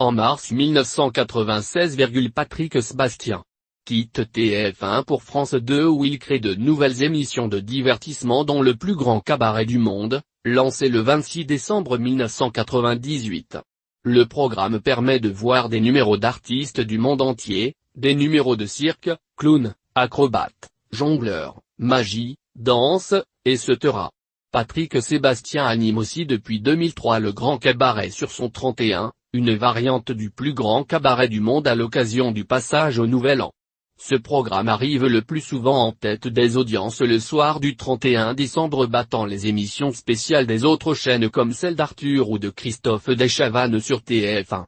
En mars 1996, Patrick Sébastien quitte TF1 pour France 2 où il crée de nouvelles émissions de divertissement dont Le plus grand cabaret du monde, lancé le 26 décembre 1998. Le programme permet de voir des numéros d'artistes du monde entier, des numéros de cirque, clowns, acrobates, jongleurs, magie, danse, etc. Patrick Sébastien anime aussi depuis 2003 le Grand Cabaret sur son 31, une variante du plus grand cabaret du monde à l'occasion du passage au Nouvel An. Ce programme arrive le plus souvent en tête des audiences le soir du 31 décembre, battant les émissions spéciales des autres chaînes comme celle d'Arthur ou de Christophe Deschavannes sur TF1.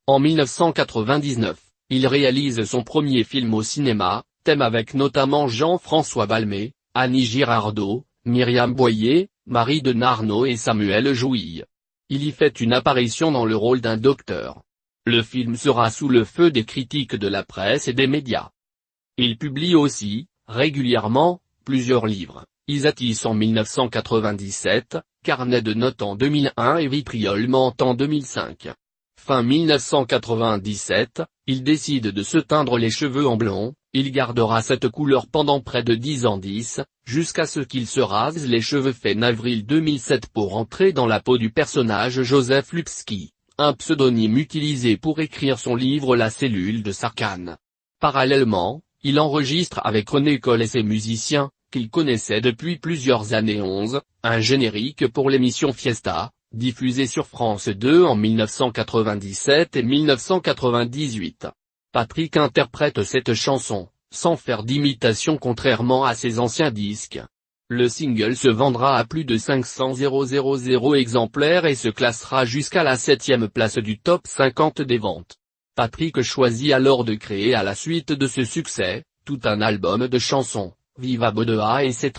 En 1999, il réalise son premier film au cinéma, Thème, avec notamment Jean-François Balmet, Annie Girardot, Myriam Boyer, Marie de Narnaud et Samuel Jouille. Il y fait une apparition dans le rôle d'un docteur. Le film sera sous le feu des critiques de la presse et des médias. Il publie aussi, régulièrement, plusieurs livres, Isatis en 1997, Carnet de notes en 2001 et Vitriol ment en 2005. Fin 1997, il décide de se teindre les cheveux en blond, il gardera cette couleur pendant près de 10 ans, jusqu'à ce qu'il se rase les cheveux fin avril 2007 pour entrer dans la peau du personnage Joseph Lupski, un pseudonyme utilisé pour écrire son livre La cellule de Sarkhan. Parallèlement, il enregistre avec René Coll et ses musiciens, qu'il connaissait depuis plusieurs années, un générique pour l'émission Fiesta, diffusée sur France 2 en 1997 et 1998. Patrick interprète cette chanson, sans faire d'imitation contrairement à ses anciens disques. Le single se vendra à plus de 500 000 exemplaires et se classera jusqu'à la 7e place du top 50 des ventes. Patrick choisit alors de créer à la suite de ce succès, tout un album de chansons, Viva Bodea etc.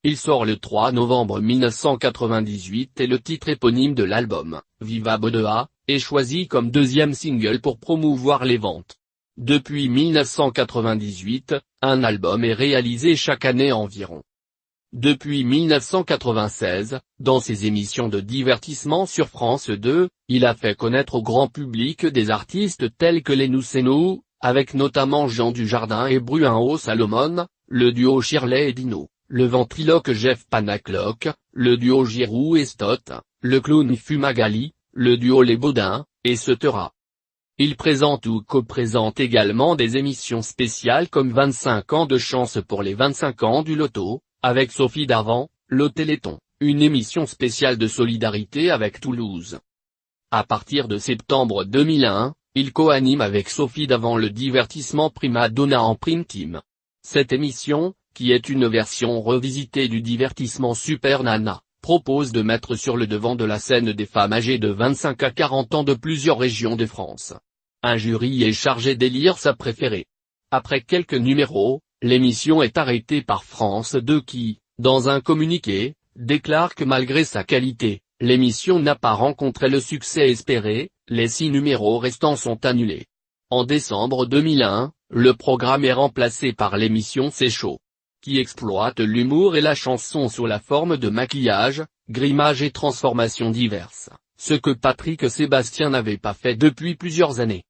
Il sort le 3 novembre 1998 et le titre éponyme de l'album, Viva Bodea, est choisi comme deuxième single pour promouvoir les ventes. Depuis 1998, un album est réalisé chaque année environ. Depuis 1996, dans ses émissions de divertissement sur France 2, il a fait connaître au grand public des artistes tels que les Nous, avec notamment Jean Dujardin et Bruno Salomon, le duo Shirley et Dino, le ventriloque Jeff Panaclock, le duo Giroud et Stott, le clown Fumagalli, le duo Les Baudins, etc. Il présente ou co-présente également des émissions spéciales comme 25 ans de chance pour les 25 ans du loto, avec Sophie Davant, le Téléthon, une émission spéciale de solidarité avec Toulouse. À partir de septembre 2001, il co-anime avec Sophie Davant le divertissement Prima Donna en Prime Time. Cette émission, qui est une version revisitée du divertissement Super Nana, propose de mettre sur le devant de la scène des femmes âgées de 25 à 40 ans de plusieurs régions de France. Un jury est chargé d'élire sa préférée. Après quelques numéros, l'émission est arrêtée par France 2 qui, dans un communiqué, déclare que malgré sa qualité, l'émission n'a pas rencontré le succès espéré, les 6 numéros restants sont annulés. En décembre 2001, le programme est remplacé par l'émission C'est chaud, qui exploite l'humour et la chanson sous la forme de maquillage, grimages et transformations diverses, ce que Patrick Sébastien n'avait pas fait depuis plusieurs années.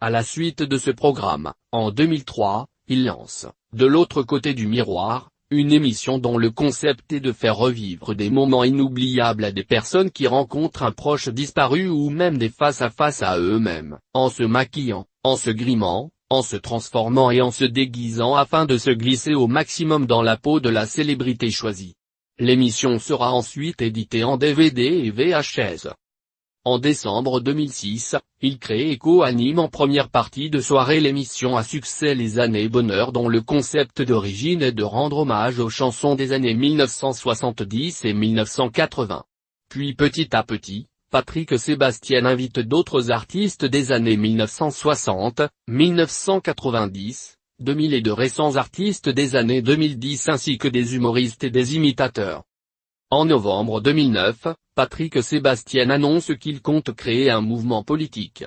À la suite de ce programme, en 2003, il lance, De l'autre côté du miroir, une émission dont le concept est de faire revivre des moments inoubliables à des personnes qui rencontrent un proche disparu ou même des face-à-face à eux-mêmes, en se maquillant, en se grimant, en se transformant et en se déguisant afin de se glisser au maximum dans la peau de la célébrité choisie. L'émission sera ensuite éditée en DVD et VHS. En décembre 2006, il crée et co-anime en première partie de soirée l'émission à succès Les Années Bonheur dont le concept d'origine est de rendre hommage aux chansons des années 1970 et 1980. Puis petit à petit, Patrick Sébastien invite d'autres artistes des années 1960, 1990, 2000 et de récents artistes des années 2010 ainsi que des humoristes et des imitateurs. En novembre 2009, Patrick Sébastien annonce qu'il compte créer un mouvement politique.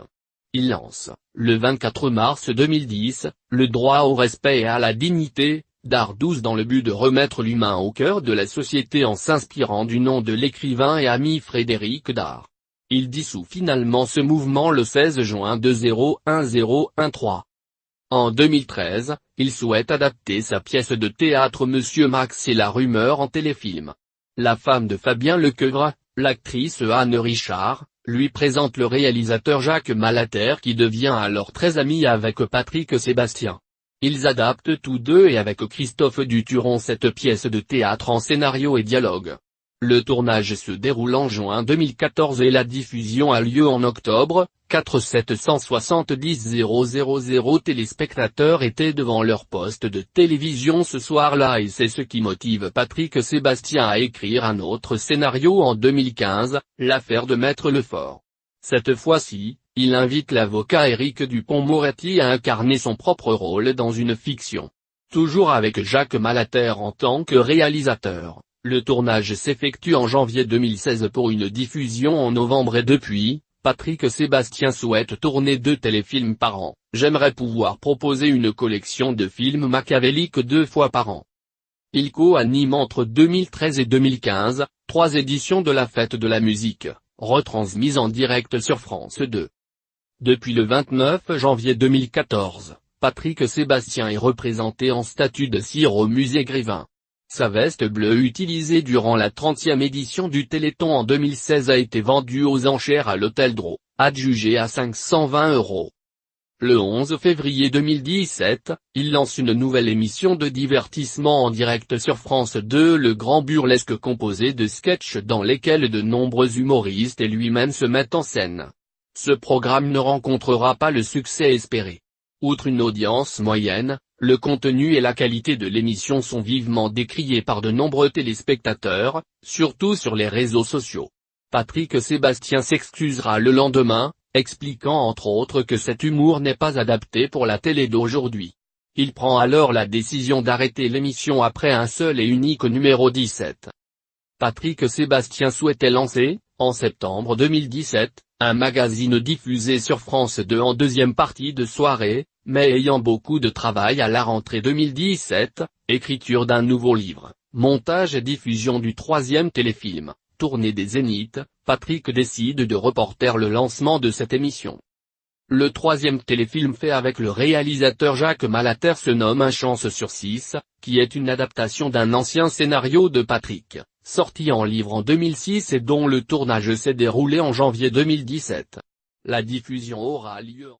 Il lance, le 24 mars 2010, le droit au respect et à la dignité, d'Art 12 dans le but de remettre l'humain au cœur de la société en s'inspirant du nom de l'écrivain et ami Frédéric Dard. Il dissout finalement ce mouvement le 16 juin 2013. En 2013, il souhaite adapter sa pièce de théâtre Monsieur Max et la rumeur en téléfilm. La femme de Fabien Lecoeuvre, l'actrice Anne Richard, lui présente le réalisateur Jacques Malater qui devient alors très ami avec Patrick Sébastien. Ils adaptent tous deux et avec Christophe Duturon cette pièce de théâtre en scénario et dialogue. Le tournage se déroule en juin 2014 et la diffusion a lieu en octobre. 770 000 téléspectateurs étaient devant leur poste de télévision ce soir-là et c'est ce qui motive Patrick Sébastien à écrire un autre scénario en 2015, L'affaire de Maître Lefort. Cette fois-ci, il invite l'avocat Éric Dupond-Moretti à incarner son propre rôle dans une fiction. Toujours avec Jacques Malater en tant que réalisateur, le tournage s'effectue en janvier 2016 pour une diffusion en novembre et depuis, Patrick Sébastien souhaite tourner 2 téléfilms par an. J'aimerais pouvoir proposer une collection de films machiavéliques 2 fois par an. Il co-anime entre 2013 et 2015, 3 éditions de la Fête de la musique, retransmises en direct sur France 2. Depuis le 29 janvier 2014, Patrick Sébastien est représenté en statue de cire au musée Grévin. Sa veste bleue utilisée durant la 30e édition du Téléthon en 2016 a été vendue aux enchères à l'Hôtel Drouot, adjugée à 520 €. Le 11 février 2017, il lance une nouvelle émission de divertissement en direct sur France 2, Le Grand Burlesque, composé de sketchs dans lesquels de nombreux humoristes et lui-même se mettent en scène. Ce programme ne rencontrera pas le succès espéré. Outre une audience moyenne, le contenu et la qualité de l'émission sont vivement décriés par de nombreux téléspectateurs, surtout sur les réseaux sociaux. Patrick Sébastien s'excusera le lendemain, expliquant entre autres que cet humour n'est pas adapté pour la télé d'aujourd'hui. Il prend alors la décision d'arrêter l'émission après un seul et unique numéro 17. Patrick Sébastien souhaitait lancer, en septembre 2017, un magazine diffusé sur France 2 en deuxième partie de soirée, mais ayant beaucoup de travail à la rentrée 2017, écriture d'un nouveau livre, montage et diffusion du 3e téléfilm, tournée des Zéniths, Patrick décide de reporter le lancement de cette émission. Le 3e téléfilm fait avec le réalisateur Jacques Malater se nomme Un chance sur 6, qui est une adaptation d'un ancien scénario de Patrick, sorti en livre en 2006 et dont le tournage s'est déroulé en janvier 2017. La diffusion aura lieu